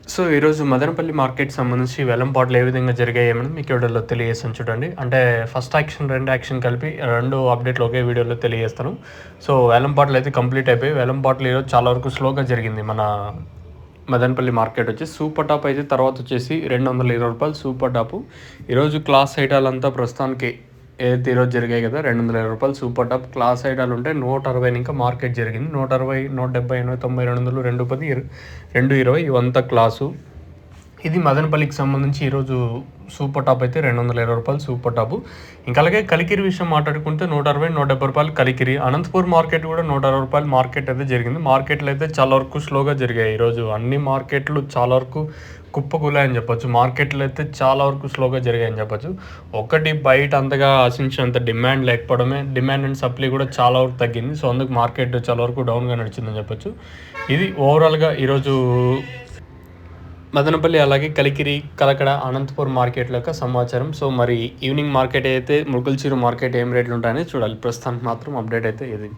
So, ఈరోజు మదనపల్లి మార్కెట్‌కి సంబంధించి వేలంపాట్లు ఏ విధంగా జరిగాయేమని మీకు ఈ వీడియోలో తెలియజేస్తాను చూడండి. అంటే ఫస్ట్ యాక్షన్, యాక్షన్ కలిపి 2 అప్డేట్‌లు ఒకే వీడియోలో తెలియజేస్తాను. సో, వేలంపాట్లయితే కంప్లీట్ అయిపోయాయి. వేలంపాట్లు ఈరోజు చాలా వరకు స్లోగా జరిగింది. మన మదనపల్లి మార్కెట్ వచ్చి సూపర్ టాప్ అయితే తర్వాత వచ్చేసి రూ. 220 సూపర్ టాపు. ఈరోజు క్లాస్ ఐటాలంతా ప్రస్తుతానికి ఏదైతే ఈరోజు జరిగాయి కదా, రూ. 220 సూపర్ టాప్ క్లాస్ ఐటాలు ఉంటే 160 ఇంకా మార్కెట్ జరిగింది. 160, 170, 190, 200, 210, 220 ఇవంతా క్లాసు. ఇది మదనపల్లికి సంబంధించి ఈరోజు సూపర్ టాప్ అయితే రూ. 220 సూపర్ టాపు. ఇంకా అలాగే కలికిరి విషయం మాట్లాడుకుంటే 160, 170 రూపాయలు కలికిరి. అనంతపూర్ మార్కెట్ కూడా 160 రూపాయలు మార్కెట్ అయితే జరిగింది. మార్కెట్లు అయితే చాలా వరకు స్లోగా జరిగాయి ఈరోజు. అన్ని మార్కెట్లు చాలా వరకు కుప్పకూలాయని చెప్పొచ్చు. మార్కెట్లు అయితే చాలా వరకు స్లోగా జరిగాయని చెప్పొచ్చు. ఒకటి బయట అంతగా ఆశించినంత డిమాండ్ లేకపోవడమే, డిమాండ్ అండ్ సప్లై కూడా చాలా వరకు తగ్గింది. సో అందుకు మార్కెట్ చాలా వరకు డౌన్గా నడిచిందని చెప్పొచ్చు. ఇది ఓవరాల్గా ఈరోజు మదనపల్లి అలాగే కలికిరి, కలకడ, అనంతపూర్ మార్కెట్ల యొక్క సమాచారం. సో మరి ఈవినింగ్ మార్కెట్ అయితే ముగుల్చీరు మార్కెట్ ఏం రేట్లు ఉంటాయని చూడాలి. ప్రస్తుతానికి మాత్రం అప్డేట్ అయితే ఇది.